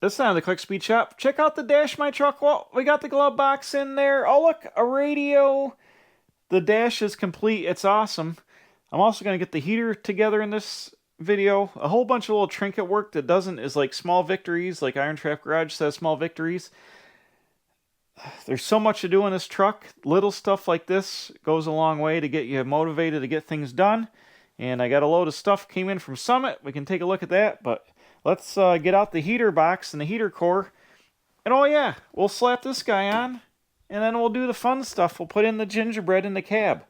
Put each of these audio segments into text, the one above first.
This time the Quick Speed Shop. Check out the dash of my truck. Well, we got the glove box in there. Oh look, a radio. The dash is complete. It's awesome. I'm also going to get the heater together in this video. A whole bunch of little trinket work that doesn't is like small victories, like Iron Trap Garage says small victories. There's so much to do in this truck. Little stuff like this goes a long way to get you motivated to get things done. And I got a load of stuff came in from Summit. We can take a look at that, but let's get out the heater box and the heater core. And oh yeah, we'll slap this guy on, and then we'll do the fun stuff. We'll put in the gingerbread in the cab.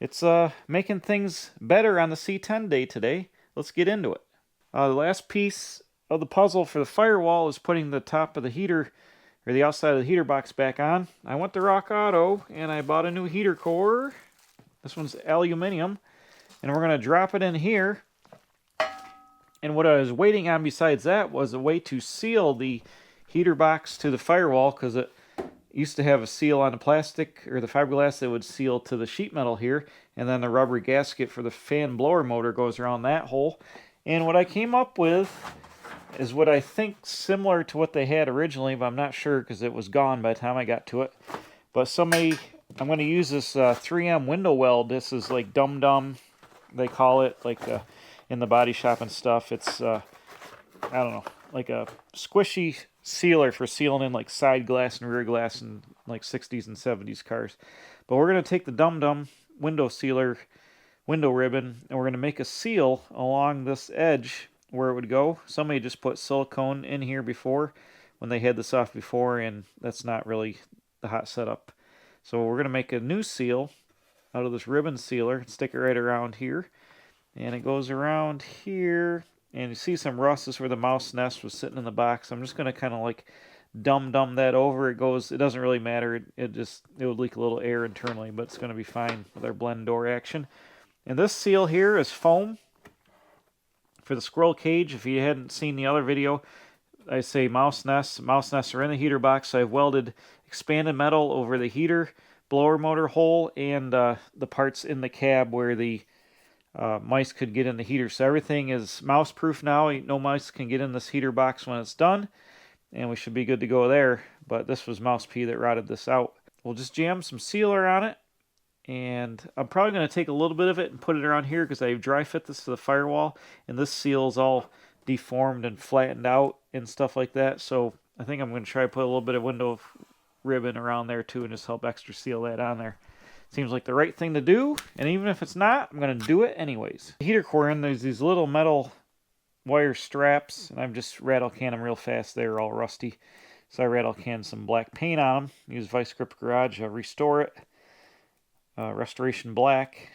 It's making things better on the C10 day today. Let's get into it. The last piece of the puzzle for the firewall is putting the top of the heater, or the outside of the heater box back on. I went to Rock Auto, and I bought a new heater core. This one's aluminum. And we're going to drop it in here. And what I was waiting on besides that was a way to seal the heater box to the firewall, because it used to have a seal on the plastic or the fiberglass that would seal to the sheet metal here, and then the rubber gasket for the fan blower motor goes around that hole. And what I came up with is what I think similar to what they had originally, but I'm not sure because it was gone by the time I got to it. But I'm going to use this 3M window weld. This is like Dum Dum, they call it, like in the body shop and stuff. It's I don't know, like a squishy sealer for sealing in like side glass and rear glass in like 60s and 70s cars. But we're going to take the Dum Dum window sealer, window ribbon, and we're going to make a seal along this edge where it would go. Somebody just put silicone in here before when they had this off before, and that's not really the hot setup. So we're going to make a new seal out of this ribbon sealer, stick it right around here, and it goes around here, and you see some rust. This is where the mouse nest was sitting in the box. I'm just going to kind of like dum that over. It doesn't really matter. It would leak a little air internally, but it's going to be fine with our blend door action. And this seal here is foam for the squirrel cage. If you hadn't seen the other video, I say mouse nests. Mouse nests are in the heater box, so I've welded expanded metal over the heater, blower motor hole, and the parts in the cab where the mice could get in the heater. So everything is mouse proof now. No mice can get in this heater box when it's done, and we should be good to go there. But this was Mouse P that rotted this out. We'll just jam some sealer on it, and I'm probably going to take a little bit of it and put it around here because I dry fit this to the firewall, and this seal is all deformed and flattened out and stuff like that. So I think I'm going to try to put a little bit of window ribbon around there too and just help extra seal that on there. Seems like the right thing to do, and even if it's not, I'm going to do it anyways. The heater core in, there's these little metal wire straps, and I've just rattle canned them real fast. They're all rusty, so I rattle canned some black paint on them. Use Vice Grip Garage, restore it, Restoration Black,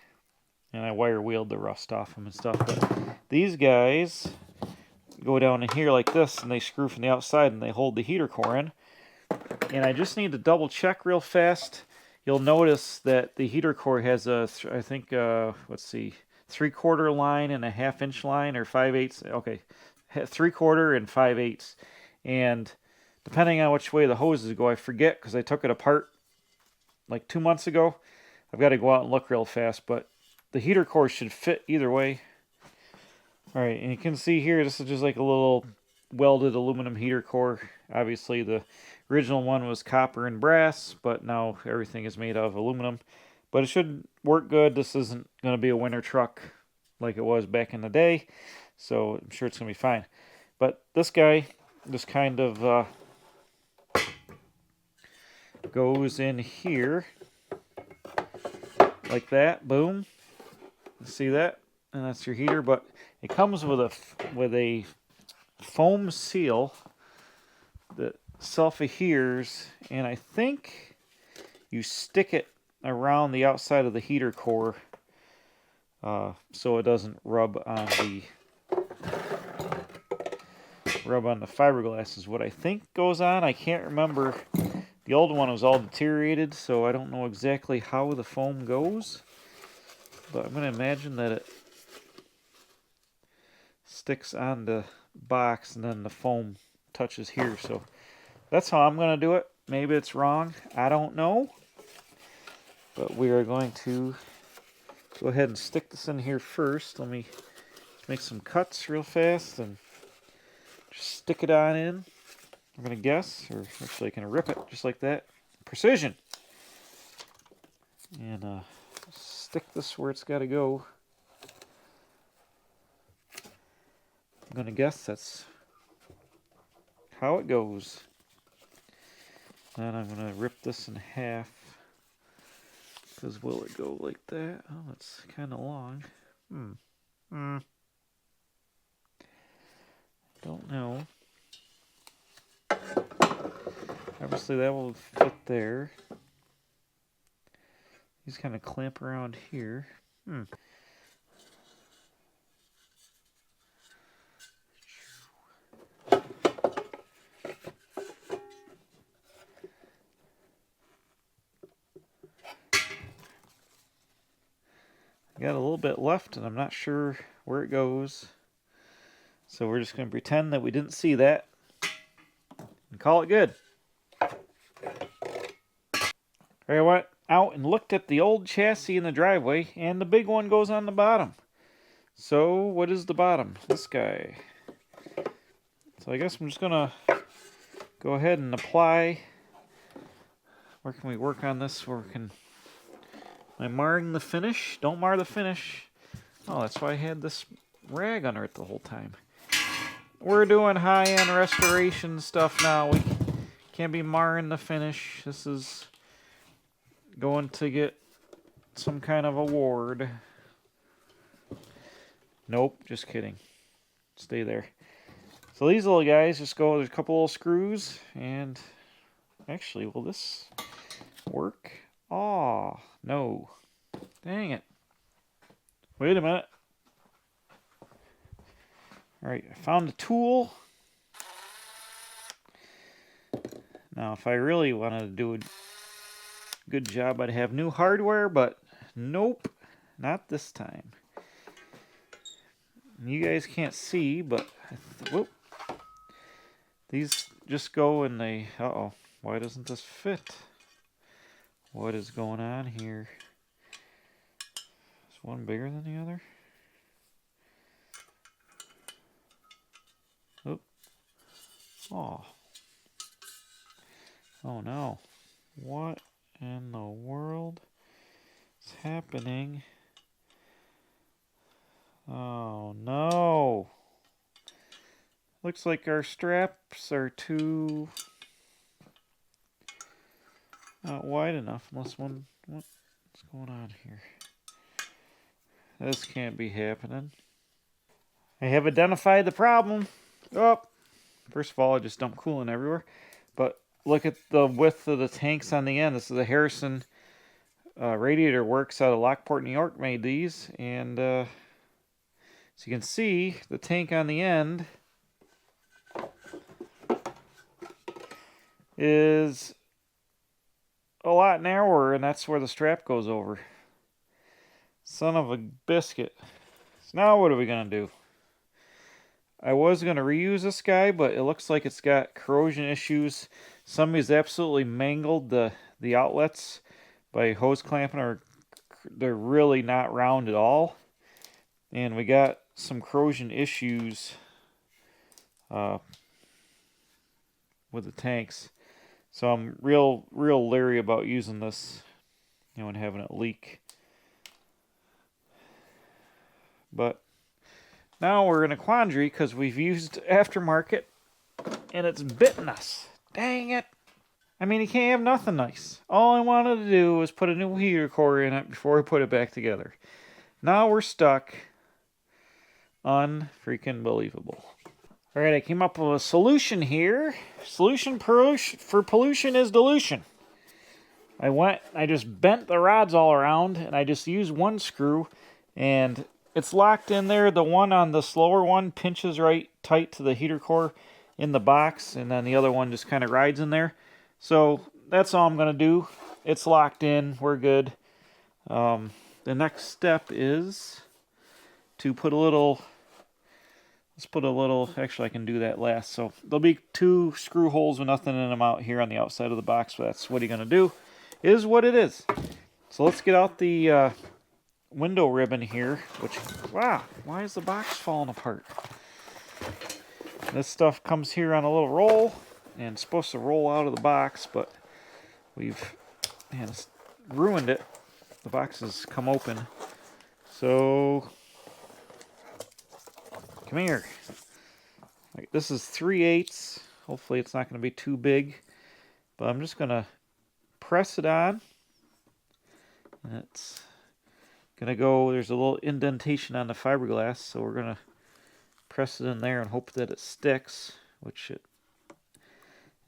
and I wire wheeled the rust off them and stuff. But these guys go down in here like this, and they screw from the outside, and they hold the heater core in. And I just need to double check real fast. You'll notice that the heater core has a, I think, let's see, 3/4 line and a 1/2 inch line, or 5/8. Okay, 3/4 and 5/8. And depending on which way the hoses go, I forget because I took it apart like 2 months ago. I've got to go out and look real fast, but the heater core should fit either way. All right, and you can see here, this is just like a little welded aluminum heater core. Obviously, the original one was copper and brass, but now everything is made of aluminum. But it should work good. This isn't going to be a winter truck like it was back in the day, so I'm sure it's going to be fine. But this guy just kind of goes in here like that. Boom. See that? And that's your heater. But it comes with a foam seal that self-adheres, and I think you stick it around the outside of the heater core so it doesn't rub on the fiberglass is what I think goes on. I can't remember. The old one was all deteriorated, so I don't know exactly how the foam goes, but I'm going to imagine that it sticks on the box and then the foam touches here. So that's how I'm going to do it. Maybe it's wrong. I don't know. But we are going to go ahead and stick this in here first. Let me make some cuts real fast and just stick it on in. I'm going to guess, or actually I can rip it just like that. Precision. And stick this where it's got to go. I'm going to guess that's how it goes. Then I'm going to rip this in half. Because will it go like that? Oh, it's kind of long. Don't know. Obviously that will fit there. These kind of clamp around here. I got a little bit left and I'm not sure where it goes. So we're just going to pretend that we didn't see that and call it good. I went out and looked at the old chassis in the driveway, and the big one goes on the bottom. So what is the bottom? This guy. So I guess I'm just going to go ahead and apply. Where can we work on this? Where can... Am I marring the finish? Don't mar the finish. Oh, that's why I had this rag under it the whole time. We're doing high-end restoration stuff now. We can't be marring the finish. This is going to get some kind of award. Nope, just kidding. Stay there. So these little guys just go, there's a couple little screws, and actually, will this work? Oh, no. Dang it. Wait a minute. Alright, I found a tool. Now, if I really wanted to do a good job, I'd have new hardware, but nope, not this time. You guys can't see, but whoop, these just go in the... Uh-oh, why doesn't this fit? What is going on here? Is one bigger than the other? Oop. Oh. Oh no. What in the world is happening? Oh no. Looks like our straps are too not wide enough. Unless one... What's going on here? This can't be happening. I have identified the problem. Oh, first of all, I just dumped coolant everywhere. But look at the width of the tanks on the end. This is a Harrison Radiator Works out of Lockport, New York made these. And as you can see, the tank on the end is a lot narrower, and that's where the strap goes over. Son of a biscuit. So now what are we going to do? I was going to reuse this guy, but it looks like it's got corrosion issues. Somebody's absolutely mangled the outlets by hose clamping, or they're really not round at all. And we got some corrosion issues with the tanks. So I'm real leery about using this, and having it leak. But now we're in a quandary because we've used aftermarket and it's bitten us. Dang it. I mean, you can't have nothing nice. All I wanted to do was put a new heater core in it before I put it back together. Now we're stuck. Unfreaking believable. Alright, I came up with a solution here. Solution for pollution is dilution. I just bent the rods all around, and I just used one screw, and it's locked in there. The one on the slower one pinches right tight to the heater core in the box, and then the other one just kind of rides in there. So that's all I'm going to do. It's locked in. We're good. The next step is to put a little... Let's put a little... Actually, I can do that last. So there'll be 2 screw holes with nothing in them out here on the outside of the box. So that's what you're going to do. It is what it is. So let's get out the... window ribbon here, which, wow, why is the box falling apart? This stuff comes here on a little roll, and it's supposed to roll out of the box, but we've ruined it. The box has come open. So, come here. This is 3/8. Hopefully it's not going to be too big. But I'm just going to press it on. And it's going to go, there's a little indentation on the fiberglass, so we're going to press it in there and hope that it sticks, which it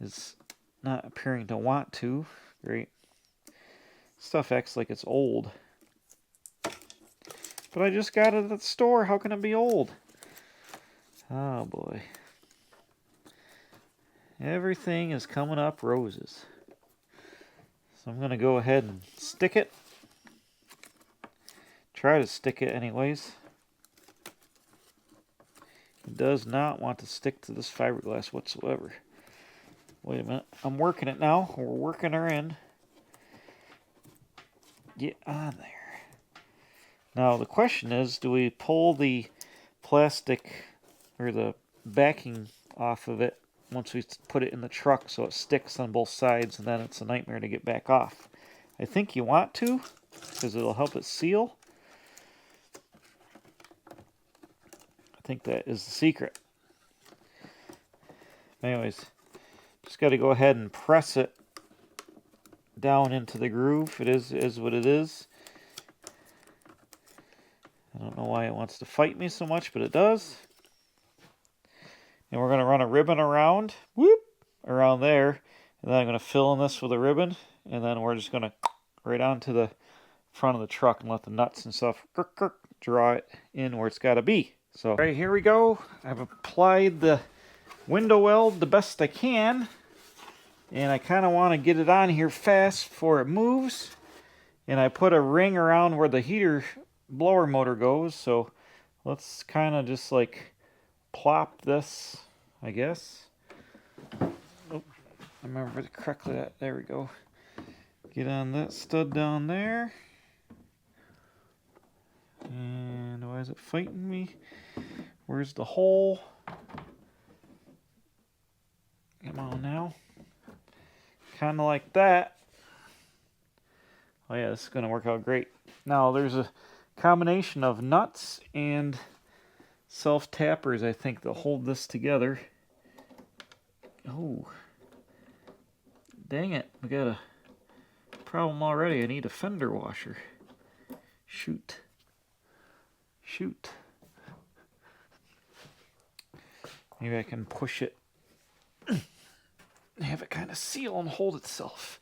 is not appearing to want to. Great. Stuff acts like it's old. But I just got it at the store. How can it be old? Oh boy. Everything is coming up roses. So I'm going to go ahead and stick it. Try to stick it anyways. It does not want to stick to this fiberglass whatsoever. Wait a minute. I'm working it now. We're working her in. Get on there. Now the question is, do we pull the plastic or the backing off of it once we put it in the truck so it sticks on both sides, and then it's a nightmare to get back off? I think you want to, because it'll help it seal. I think that is the secret. Anyways, just got to go ahead and press it down into the groove. It is what it is. I don't know why it wants to fight me so much, but it does. And we're going to run a ribbon around, whoop, around there. And then I'm going to fill in this with a ribbon. And then we're just going to right onto the front of the truck and let the nuts and stuff draw it in where it's got to be. So, right, here we go. I've applied the window weld the best I can. And I kind of want to get it on here fast before it moves. And I put a ring around where the heater blower motor goes. So let's kind of just like plop this, I guess. Oh, I remember correctly that. There we go. Get on that stud down there. And why is it fighting me? Where's the hole? Come on now. Kind of like that. Oh yeah, this is going to work out great. Now there's a combination of nuts and self-tappers, I think, that hold this together. Oh. Dang it. We got a problem already. I need a fender washer. Shoot. Shoot. Maybe I can push it. Have it kind of seal and hold itself.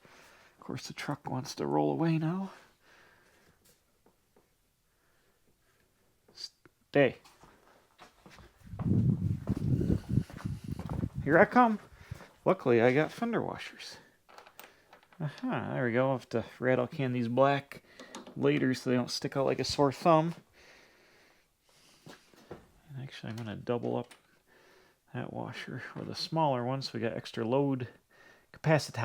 Of course, the truck wants to roll away now. Stay. Here I come. Luckily, I got fender washers. Aha, there we go. I'll have to rattle can these black later so they don't stick out like a sore thumb. Actually, I'm going to double up that washer with a smaller one so we got extra load capacity.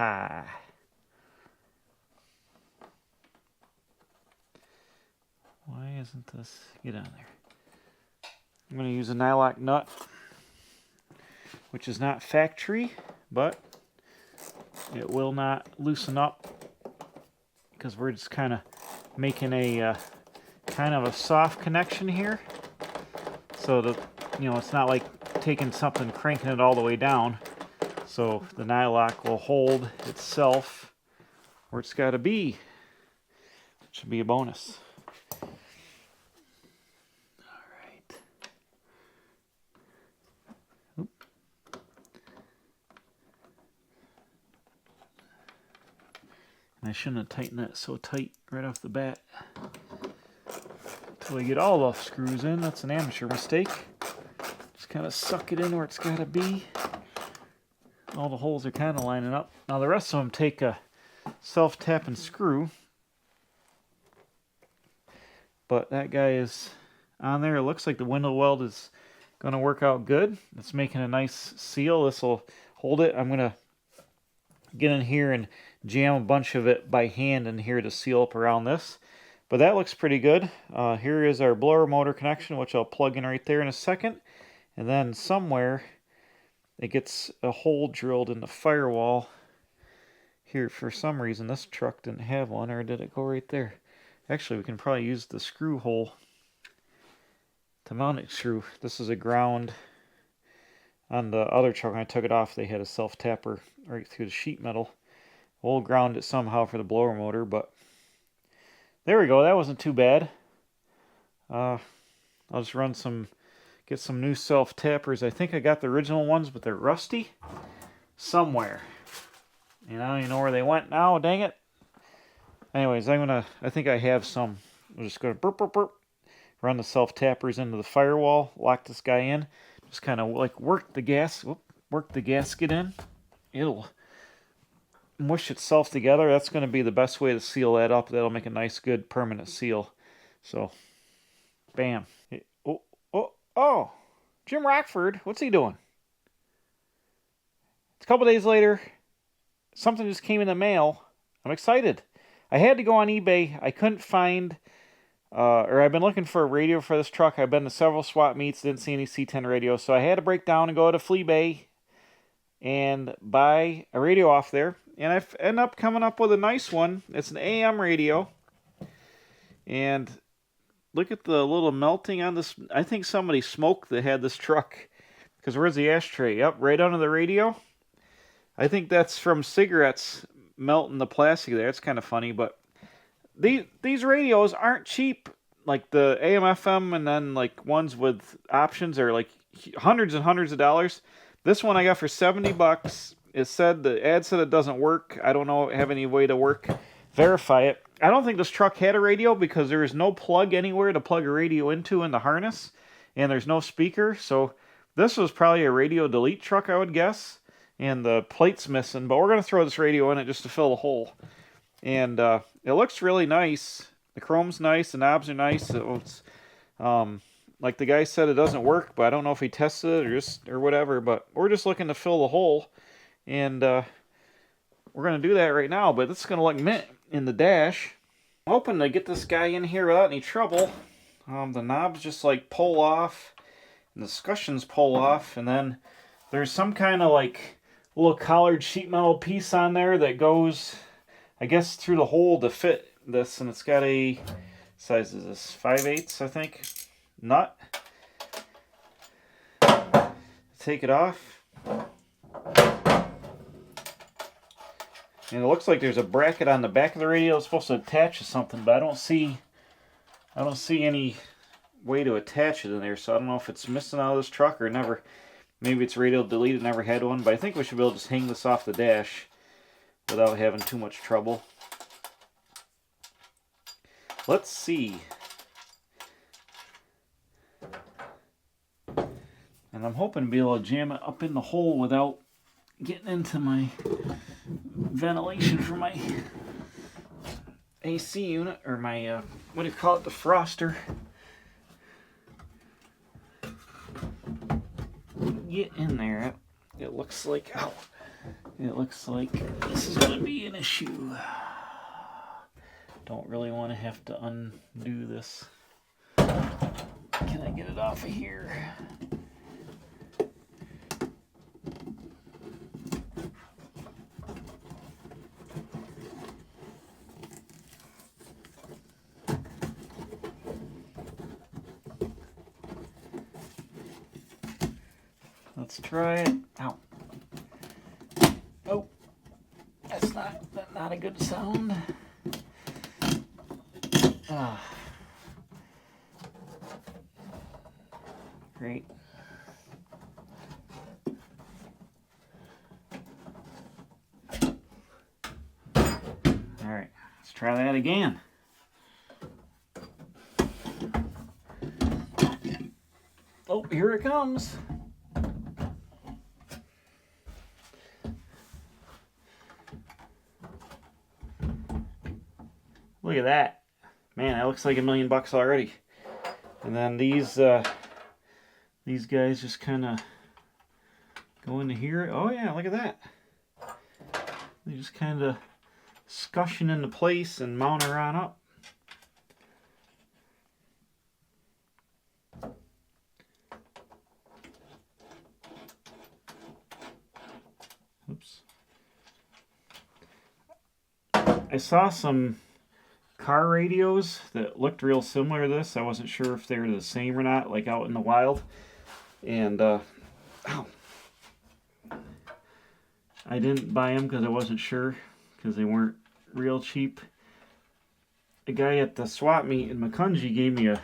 Why isn't this? Get on there. I'm going to use a nylock nut, which is not factory, but it will not loosen up because we're just kind of making a kind of a soft connection here. So that, you know, it's not like taking something, cranking it all the way down. So the nylock will hold itself where it's got to be. Which should be a bonus. Alright. And I shouldn't have tightened that so tight right off the bat. Until we get all the screws in. That's an amateur mistake. Just kind of suck it in where it's got to be. All the holes are kind of lining up. Now the rest of them take a self-tapping screw. But that guy is on there. It looks like the window weld is going to work out good. It's making a nice seal. This will hold it. I'm going to get in here and jam a bunch of it by hand in here to seal up around this. But that looks pretty good. Here is our blower motor connection, which I'll plug in right there in a second. And then somewhere it gets a hole drilled in the firewall. Here, for some reason, this truck didn't have one, or did it go right there? Actually, we can probably use the screw hole to mount it through. This is a ground. On the other truck, when I took it off, they had a self-tapper right through the sheet metal. We'll ground it somehow for the blower motor, but there we go. That wasn't too bad. I'll just get some new self-tappers. I think I got the original ones, but they're rusty somewhere. And I don't even know where they went now, dang it. Anyways, I think I have some. I'm just going to burp, burp, burp. Run the self-tappers into the firewall, lock this guy in. Just kind of like work the gasket in. It'll mush itself together. That's going to be the best way to seal that up. That'll make a nice, good, permanent seal. So, bam. Oh, Jim Rockford, what's he doing? It's a couple days later. Something just came in the mail. I'm excited. I had to go on eBay. I couldn't find, I've been looking for a radio for this truck. I've been to several swap meets, didn't see any C10 radios, so I had to break down and go to Fleabay and buy a radio off there. And I end up coming up with a nice one. It's an AM radio. And look at the little melting on this. I think somebody smoked that had this truck. Because where's the ashtray? Yep, right under the radio. I think that's from cigarettes melting the plastic there. It's kind of funny, but these radios aren't cheap. Like the AM, FM, and then like ones with options are like hundreds and hundreds of dollars. This one I got for $70. The ad said it doesn't work. I don't know, have any way to verify it. I don't think this truck had a radio because there is no plug anywhere to plug a radio into in the harness, and there's no speaker. So this was probably a radio delete truck, I would guess. And the plate's missing, but we're going to throw this radio in it just to fill the hole. And it looks really nice. The chrome's nice, the knobs are nice. It's like the guy said, it doesn't work, but I don't know if he tested it or whatever. But we're just looking to fill the hole, and we're going to do that right now. But it's going to look mint in the dash. I'm hoping to get this guy in here without any trouble. The knobs just like pull off, and the escutcheons pull off, and then there's some kind of like little collared sheet metal piece on there that goes, I guess, through the hole to fit this, and it's got a size is this 5/8, I think, nut. Take it off, and it looks like there's a bracket on the back of the radio. It's supposed to attach to something, but I don't see any way to attach it in there. So I don't know if it's missing out of this truck or never. Maybe it's radio deleted, never had one, but I think we should be able to just hang this off the dash without having too much trouble. Let's see. And I'm hoping to be able to jam it up in the hole without getting into my ventilation for my AC unit, or my, what do you call it, defroster. Get in there. It looks like, it looks like this is going to be an issue. Don't really want to have to undo this. Can I get it off of here? Let's try it. Ow. Oh, that's not a good sound. Great. All right, let's try that again. Oh, here it comes. Look at that. Man, that looks like $1 million already. And then these guys just kind of go into here. Oh yeah, look at that. They just kind of scushion into place and mount her on up. I saw some car radios that looked real similar to this. I wasn't sure if they were the same or not, like out in the wild. And ow. I didn't buy them because I wasn't sure, because they weren't real cheap. A guy at the swap meet in Macungie gave me a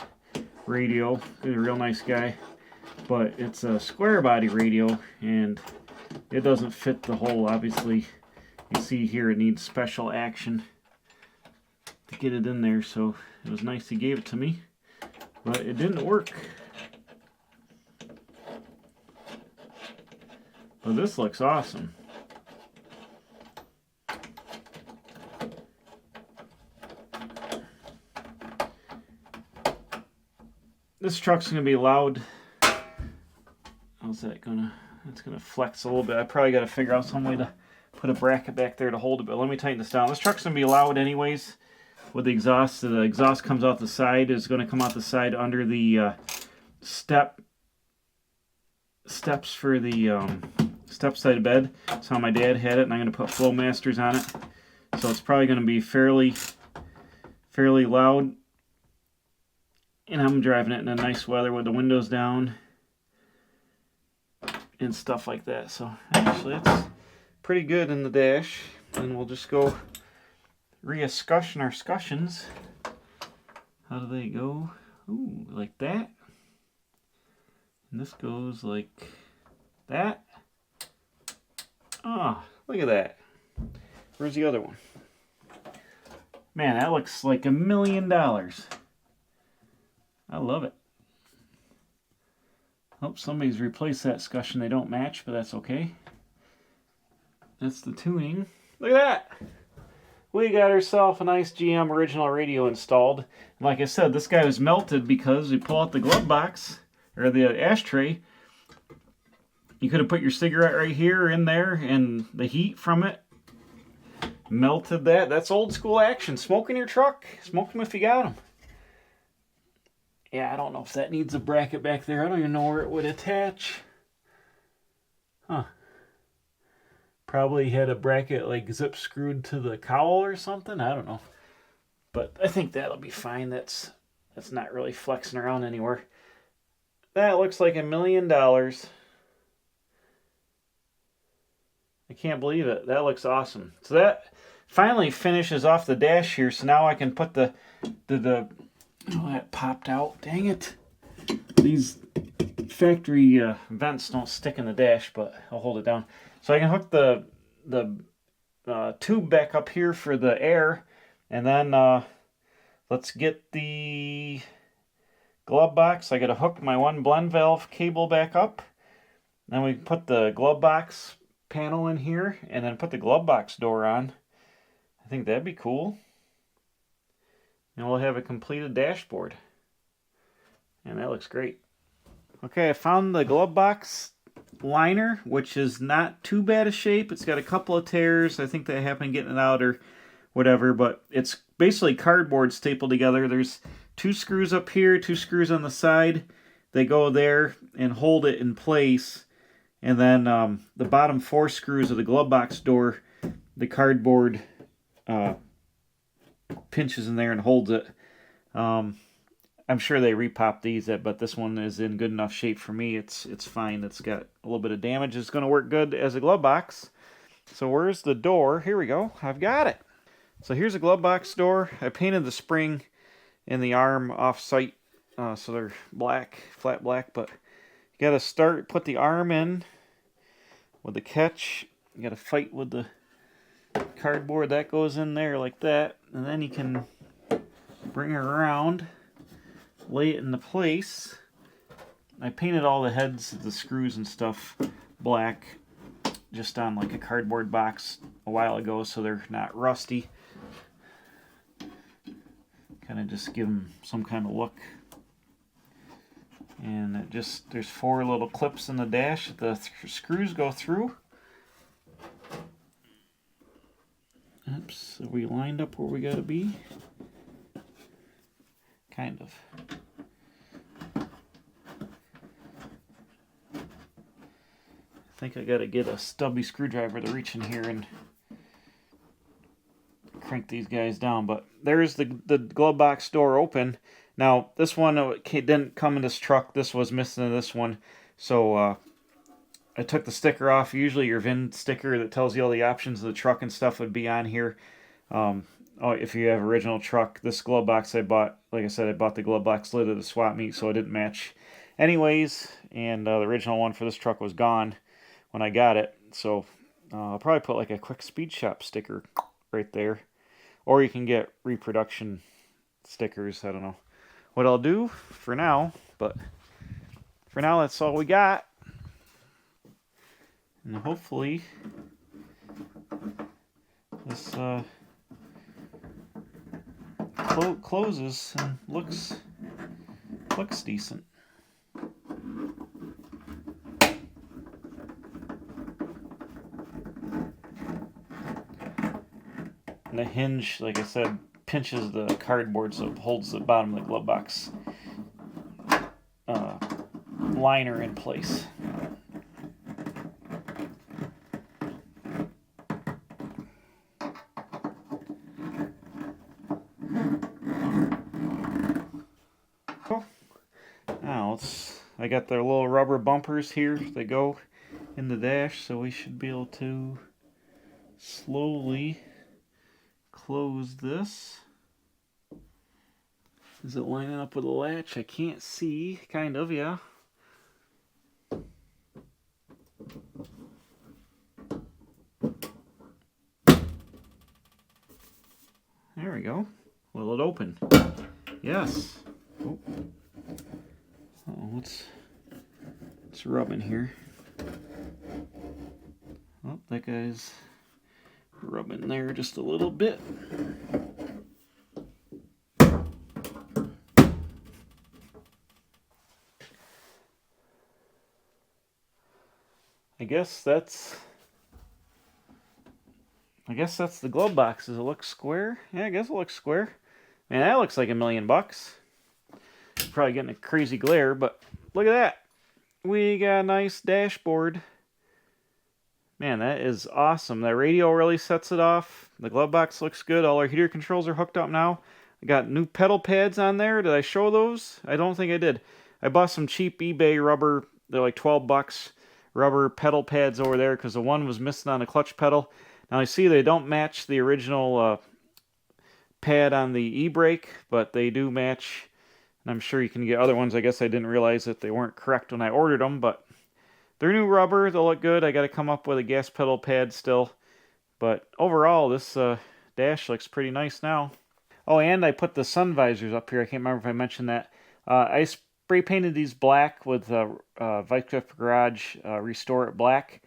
radio. He's a real nice guy, but it's a square body radio and it doesn't fit the hole. Obviously, you see here it needs special action to get it in there, so it was nice he gave it to me, but it didn't work. But this looks awesome. This truck's going to be loud. How's that gonna? It's gonna flex a little bit. I probably got to figure out some way to put a bracket back there to hold it. But let me tighten this down. This truck's gonna be loud anyways. With the exhaust, the exhaust comes out the side. It's going to come out the side under the steps for the step side bed. That's how my dad had it, and I'm going to put Flowmasters on it. So it's probably going to be fairly loud. And I'm driving it in a nice weather with the windows down and stuff like that. So actually it's pretty good in the dash. And we'll just go re-escussion our scussions. How do they go? Ooh, like that. And this goes like that. Ah, look at that. Where's the other one? Man, that looks like $1 million. I love it. Hope somebody's replaced that scussion. They don't match, but that's okay. That's the tuning. Look at that. We got ourselves a nice GM original radio installed. And like I said, this guy was melted because we pull out the glove box, or the ashtray. You could have put your cigarette right here in there, and the heat from it melted that. That's old school action. Smoke in your truck. Smoke them if you got them. Yeah, I don't know if that needs a bracket back there. I don't even know where it would attach. Huh. Probably had a bracket like zip screwed to the cowl or something. I don't know. But I think that'll be fine. That's not really flexing around anywhere. That looks like $1 million. I can't believe it. That looks awesome. So that finally finishes off the dash here. So now I can put the oh, that popped out. Dang it. These factory vents don't stick in the dash, but I'll hold it down. So I can hook the tube back up here for the air. And then let's get the glove box. I got to hook my one blend valve cable back up. Then we put the glove box panel in here and then put the glove box door on. I think that'd be cool. And we'll have a completed dashboard. And that looks great. Okay, I found the glove box liner, which is not too bad a shape. It's got a couple of tears. I think they happened getting it out or whatever, but it's basically cardboard stapled together. There's 2 screws up here, 2 screws on the side. They go there and hold it in place. And then the bottom 4 screws of the glove box door, the cardboard pinches in there and holds it. I'm sure they repop these, but this one is in good enough shape for me. It's fine. It's got a little bit of damage. It's going to work good as a glove box. So where's the door? Here we go. I've got it. So here's a glove box door. I painted the spring and the arm off-site, so they're black, flat black. But you got to put the arm in with the catch. You got to fight with the cardboard. That goes in there like that. And then you can bring it around, lay it into place. I painted all the heads of the screws and stuff black just on like a cardboard box a while ago so they're not rusty. Kind of just give them some kind of look. And there's 4 little clips in the dash that the screws go through. Oops, are we lined up where we gotta be? Kind of. I think I gotta get a stubby screwdriver to reach in here and crank these guys down. But there's the glove box door open. Now, this one didn't come in this truck. This was missing in this one. So I took the sticker off. Usually your VIN sticker that tells you all the options of the truck and stuff would be on here. If you have original truck, this glove box I bought, like I said, I bought the glove box lid of the swap meet, so it didn't match anyways. And the original one for this truck was gone when I got it. So I'll probably put like a quick speed shop sticker right there. Or you can get reproduction stickers. I don't know what I'll do for now, but for now that's all we got. And hopefully this closes and looks decent. And the hinge, like I said, pinches the cardboard so it holds the bottom of the glove box liner in place. Now I got their little rubber bumpers here that go in the dash, so we should be able to slowly close this. Is it lining up with the latch? I can't see. Kind of, yeah. There we go. Will it open? Yes. Oh, it's rubbing here. Oh, that guy's rubbing there just a little bit. I guess that's the glove box. Does it look square? Yeah, I guess it looks square. Man, that looks like $1 million. Probably getting a crazy glare, but look at that. We got a nice dashboard. Man, that is awesome. That radio really sets it off. The glove box looks good. All our heater controls are hooked up now. I got new pedal pads on there. Did I show those? I don't think I did. I bought some cheap eBay rubber. They're like $12 rubber pedal pads over there because the one was missing on the clutch pedal. Now I see they don't match the original pad on the e-brake, but they do match. And I'm sure you can get other ones. I guess I didn't realize that they weren't correct when I ordered them, but they're new rubber. They'll look good. I got to come up with a gas pedal pad still. But overall, this dash looks pretty nice now. Oh, and I put the sun visors up here. I can't remember if I mentioned that. I spray painted these black with Visors Garage Restore It Black.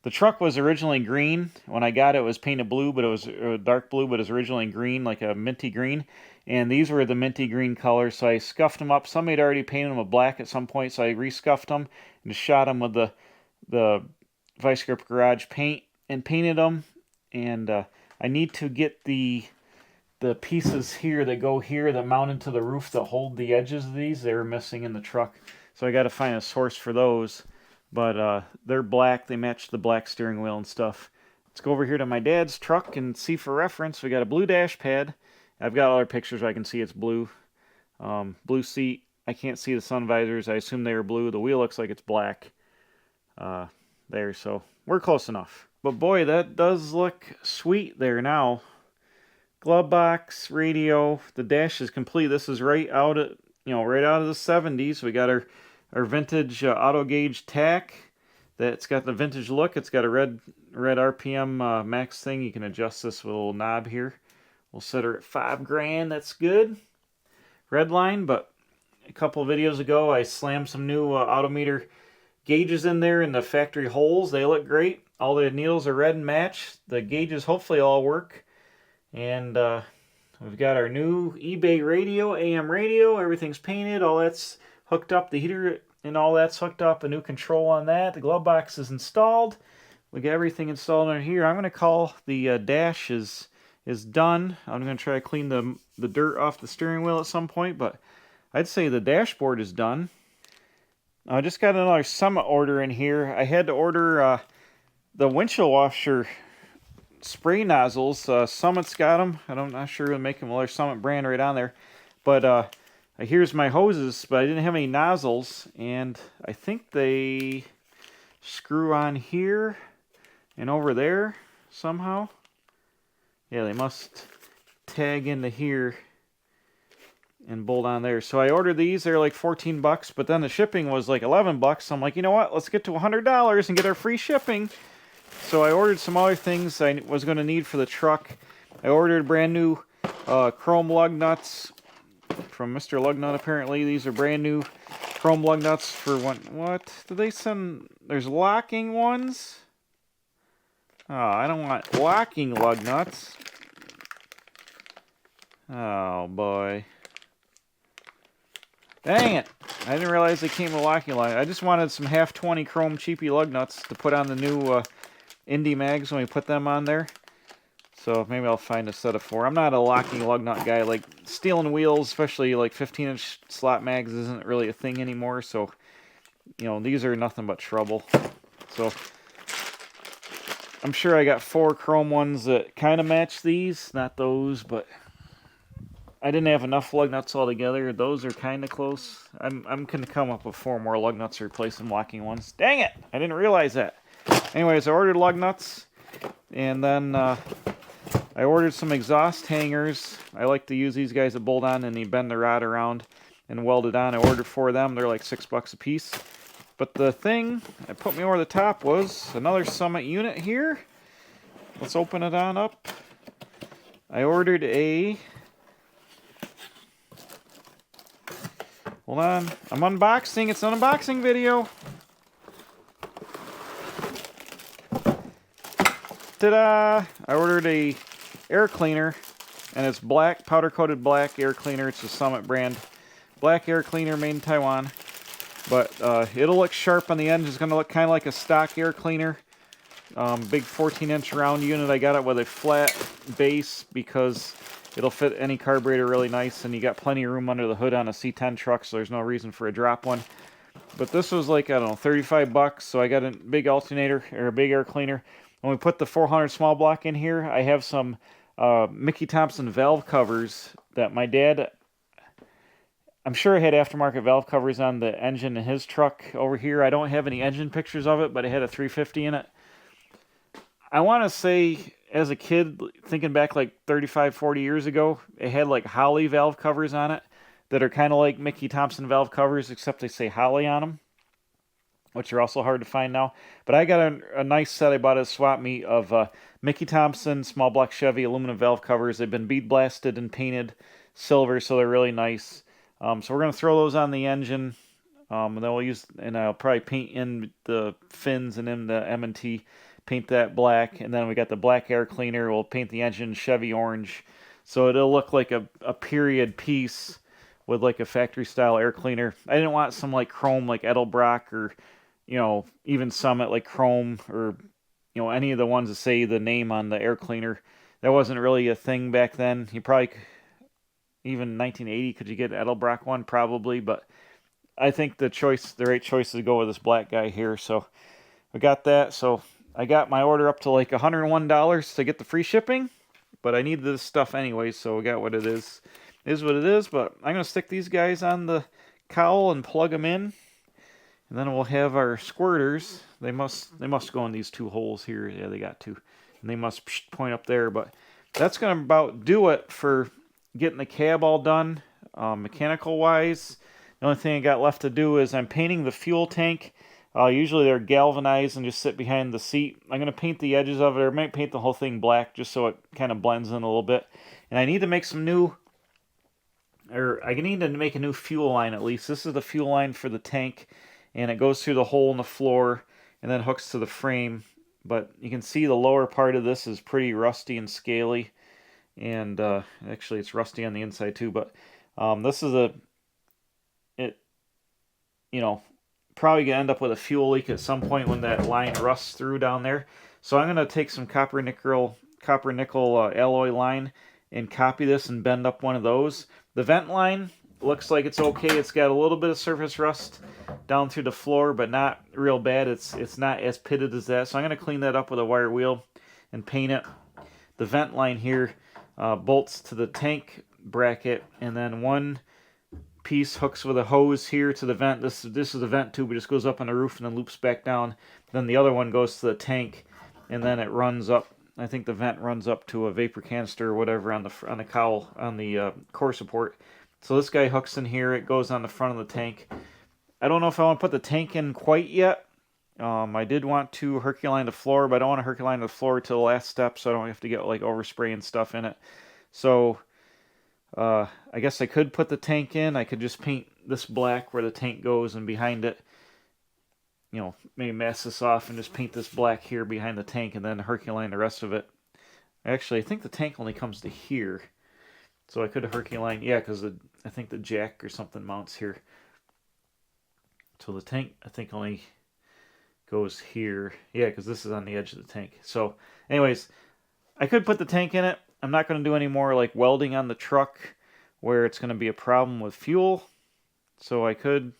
The truck was originally green. When I got it, it was painted blue, but it was dark blue, but it was originally green, like a minty green. And these were the minty green colors, so I scuffed them up. Somebody had already painted them with black at some point, so I rescuffed them and just shot them with the Visors Garage paint and painted them. And I need to get the pieces here that go here that mount into the roof that hold the edges of these. They were missing in the truck, so I got to find a source for those. But they're black. They match the black steering wheel and stuff. Let's go over here to my dad's truck and see for reference. We got a blue dash pad. I've got other pictures where I can see it's blue. Blue seat. I can't see the sun visors. I assume they were blue. The wheel looks like it's black. There, so we're close enough. But boy, that does look sweet there now. Glove box, radio. The dash is complete. This is right out of the 70s. We got our vintage auto gauge tack. That's got the vintage look. It's got a red RPM max thing. You can adjust this with a little knob here. We'll set her at $5,000. That's good. Red line, but a couple of videos ago I slammed some new Autometer gauges in there in the factory holes. They look great. All the needles are red and match. The gauges hopefully all work. And we've got our new eBay radio, AM radio. Everything's painted. All that's hooked up. The heater and all that's hooked up. A new control on that. The glove box is installed. We got everything installed in here. I'm going to call the dash is done. I'm going to try to clean the dirt off the steering wheel at some point, but I'd say the dashboard is done. I just got another Summit order in here. I had to order the windshield washer spray nozzles. Summit's got them. I'm not sure to make them. Well, there's Summit brand right on there. But here's my hoses, but I didn't have any nozzles, and I think they screw on here and over there somehow. Yeah, they must tag into here and bolt on there. So I ordered these. They're like 14 bucks, but then the shipping was like 11 bucks. So I'm like, you know what? Let's get to $100 and get our free shipping. So I ordered some other things I was going to need for the truck. I ordered brand new chrome lug nuts from Mr. Lugnut, apparently. These are brand new chrome lug nuts for one. What did they send? There's locking ones. Oh, I don't want locking lug nuts. Oh boy. Dang it. I didn't realize they came with locking lug. I just wanted some half 20 chrome cheapy lug nuts to put on the new Indy mags when we put them on there. So maybe I'll find a set of 4. I'm not a locking lug nut guy. Like stealing wheels, especially like 15-inch slot mags, isn't really a thing anymore. So, you know, these are nothing but trouble. So I'm sure I got 4 chrome ones that kind of match these. Not those, but I didn't have enough lug nuts altogether. Those are kind of close. I'm going to come up with 4 more lug nuts to replace some locking ones. Dang it! I didn't realize that. Anyways, I ordered lug nuts, and then I ordered some exhaust hangers. I like to use these guys that bolt on and you bend the rod around and weld it on. I ordered 4 of them. They're like $6 a piece. But the thing that put me over the top was another Summit unit here. Let's open it on up. I ordered a... Hold on. I'm unboxing. It's an unboxing video. Ta-da! I ordered a air cleaner, and it's black, powder-coated black air cleaner. It's a Summit brand. Black air cleaner made in Taiwan. But it'll look sharp on the end. It's going to look kind of like a stock air cleaner. Big 14-inch round unit. I got it with a flat base because it'll fit any carburetor really nice, and you got plenty of room under the hood on a C10 truck, so there's no reason for a drop one. But this was like, I don't know, 35 bucks, so I got a big alternator, or a big air cleaner. When we put the 400 small block in here, I have some Mickey Thompson valve covers that my dad... I'm sure I had aftermarket valve covers on the engine in his truck over here. I don't have any engine pictures of it, but it had a 350 in it. I want to say, as a kid, thinking back like 35, 40 years ago, it had like Holley valve covers on it that are kind of like Mickey Thompson valve covers, except they say Holley on them, which are also hard to find now. But I got a nice set I bought at a swap meet of Mickey Thompson small block Chevy aluminum valve covers. They've been bead blasted and painted silver, so they're really nice. So we're going to throw those on the engine, and then we'll use, and I'll probably paint in the fins and in the M&T, paint that black, and then we got the black air cleaner. We'll paint the engine Chevy orange, so it'll look like a period piece with like a factory style air cleaner. I didn't want some like chrome like Edelbrock or, you know, even Summit like chrome, or, you know, any of the ones that say the name on the air cleaner. That wasn't really a thing back then. You probably... Even 1980, could you get an Edelbrock one? Probably, but I think the right choice is to go with this black guy here. So we got that. So I got my order up to like $101 to get the free shipping, but I need this stuff anyway, so we got what it is. It is what it is, but I'm going to stick these guys on the cowl and plug them in, and then we'll have our squirters. They must go in these 2 holes here. Yeah, they got 2, and they must point up there, but that's going to about do it for getting the cab all done, mechanical wise. The only thing I got left to do is I'm painting the fuel tank. Usually they're galvanized and just sit behind the seat. I'm going to paint the edges of it, or I might paint the whole thing black just so it kind of blends in a little bit. And I need to make some new, or I need to make a new fuel line at least. This is the fuel line for the tank, and it goes through the hole in the floor and then hooks to the frame. But you can see the lower part of this is pretty rusty and scaly. And actually it's rusty on the inside too, but this is probably gonna end up with a fuel leak at some point when that line rusts through down there. So I'm gonna take some copper nickel alloy line and copy this and bend up one of those. The vent line looks like it's okay. It's got a little bit of surface rust down through the floor, but not real bad. It's not as pitted as that. So I'm gonna clean that up with a wire wheel and paint it. the vent line here bolts to the tank bracket, and then one piece hooks with a hose here to the vent. This is the vent tube. It just goes up on the roof and then loops back down. Then the other one goes to the tank, and then it runs up. I think the vent runs up to a vapor canister or whatever on the cowl on the core support. So this guy hooks in here. It goes on the front of the tank. I don't know if I want to put the tank in quite yet. I did want to Herculine the floor, but I don't want to Herculine the floor to the last step, so I don't have to get like overspray and stuff in it. So I guess I could put the tank in. I could just paint this black where the tank goes, and behind it, you know, maybe mask this off and just paint this black here behind the tank, and then Herculine the rest of it. Actually, I think the tank only comes to here, so I could Herculine, yeah, because I think the jack or something mounts here. So the tank, I think, only goes here. Yeah, because this is on the edge of the tank. So, anyways, I could put the tank in it. I'm not going to do any more like welding on the truck where it's going to be a problem with fuel. So I could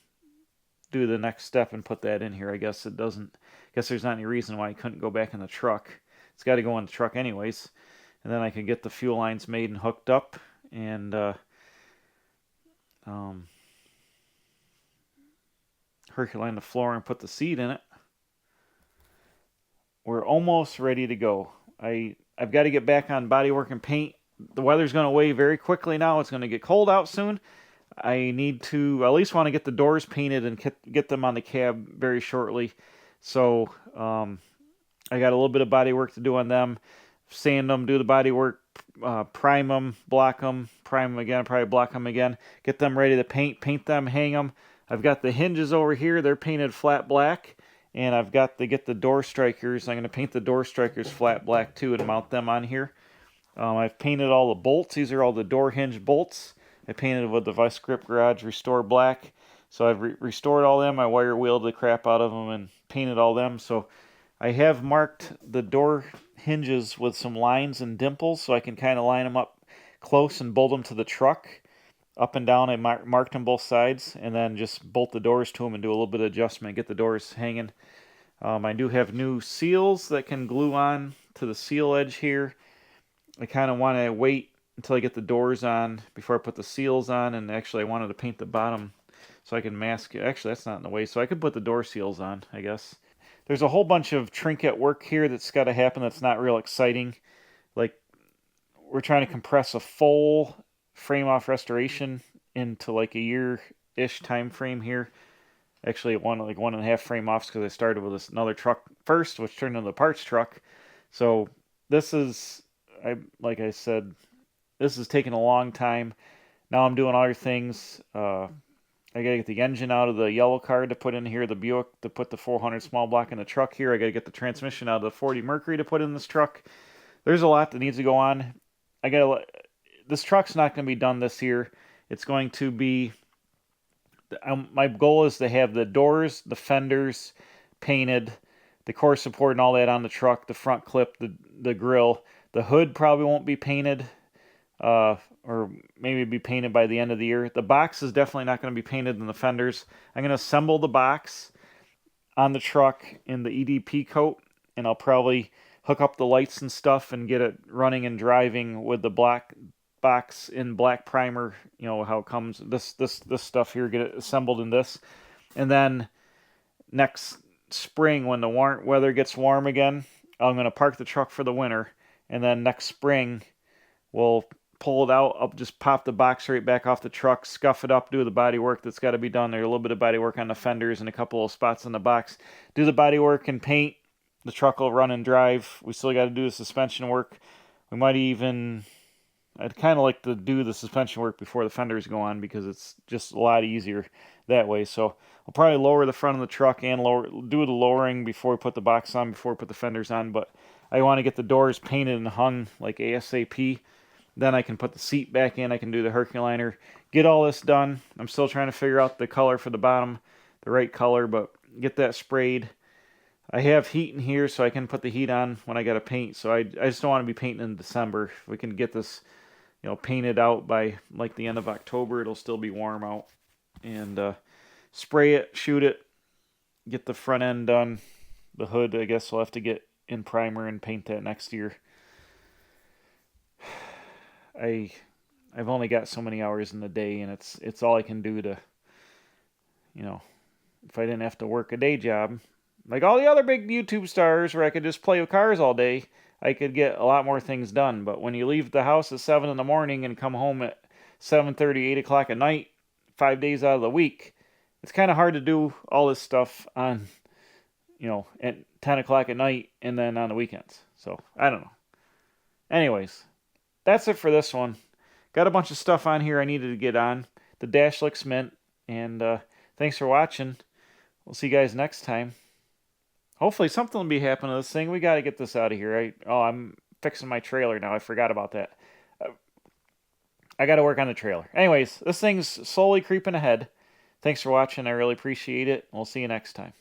do the next step and put that in here. I guess there's not any reason why I couldn't go back in the truck. It's got to go in the truck anyways. And then I can get the fuel lines made and hooked up, and Herculine the floor and put the seat in it. We're almost ready to go. I've got to get back on bodywork and paint. The weather's going away very quickly now. It's going to get cold out soon. I need to at least want to get the doors painted and get them on the cab very shortly. So I got a little bit of body work to do on them. Sand them, do the body work, prime them, block them, prime them again, probably block them again. Get them ready to paint them, hang them. I've got the hinges over here. They're painted flat black. And I've got to get the door strikers. I'm going to paint the door strikers flat black too and mount them on here. I've painted all the bolts. These are all the door hinge bolts. I painted with the Vice Grip Garage Restore Black. So I've restored all them. I wire wheeled the crap out of them and painted all them. So I have marked the door hinges with some lines and dimples so I can kind of line them up close and bolt them to the truck. Up and down, I marked them both sides, and then just bolt the doors to them and do a little bit of adjustment, get the doors hanging. I do have new seals that can glue on to the seal edge here. I kind of want to wait until I get the doors on before I put the seals on, and actually I wanted to paint the bottom so I can mask it. Actually, that's not in the way, so I could put the door seals on, I guess. There's a whole bunch of trinket work here that's got to happen that's not real exciting. Like, we're trying to compress a full frame off restoration into like a year-ish time frame here. Actually, one and a half frame offs because I started with another truck first, which turned into the parts truck. So this is, like I said, this is taking a long time. Now I'm doing other things. I gotta get the engine out of the yellow card to put in here, the Buick to put the 400 small block in the truck here. I gotta get the transmission out of the 40 Mercury to put in this truck. There's a lot that needs to go on. This truck's not going to be done this year. It's going to be, my goal is to have the doors, the fenders painted, the core support and all that on the truck, the front clip, the grill. The hood probably won't be painted, or maybe be painted by the end of the year. The box is definitely not going to be painted in the fenders. I'm going to assemble the box on the truck in the EDP coat, and I'll probably hook up the lights and stuff and get it running and driving with the black box in black primer. You know how it comes, this stuff here, get it assembled in this. And then next spring, when the weather gets warm again, I'm going to park the truck for the winter, and then next spring we'll pull it out. I'll just pop the box right back off the truck, scuff it up, do the body work that's got to be done there, a little bit of body work on the fenders and a couple of spots in the box, do the body work and paint. The truck will run and drive. We still got to do the suspension work. We might even, I'd kind of like to do the suspension work before the fenders go on because it's just a lot easier that way. So I'll probably lower the front of the truck and do the lowering before we put the box on, before we put the fenders on. But I want to get the doors painted and hung like ASAP. Then I can put the seat back in. I can do the Herculiner. Get all this done. I'm still trying to figure out the color for the bottom, the right color, but get that sprayed. I have heat in here, so I can put the heat on when I got to paint. So I just don't want to be painting in December. If we can get this, painted out by like the end of October, it'll still be warm out. And spray it, shoot it, get the front end done. The hood, I guess we'll have to get in primer and paint that next year. I've only got so many hours in the day, and it's all I can do to, you know, if I didn't have to work a day job, like all the other big YouTube stars where I could just play with cars all day, I could get a lot more things done. But when you leave the house at 7 in the morning and come home at 7:30, 8 o'clock at night, 5 days out of the week, it's kind of hard to do all this stuff on, at 10 o'clock at night and then on the weekends. So, I don't know. Anyways, that's it for this one. Got a bunch of stuff on here I needed to get on. The dash looks mint, and thanks for watching. We'll see you guys next time. Hopefully something will be happening to this thing. We got to get this out of here. I'm fixing my trailer now. I forgot about that. I got to work on the trailer. Anyways, this thing's slowly creeping ahead. Thanks for watching. I really appreciate it. We'll see you next time.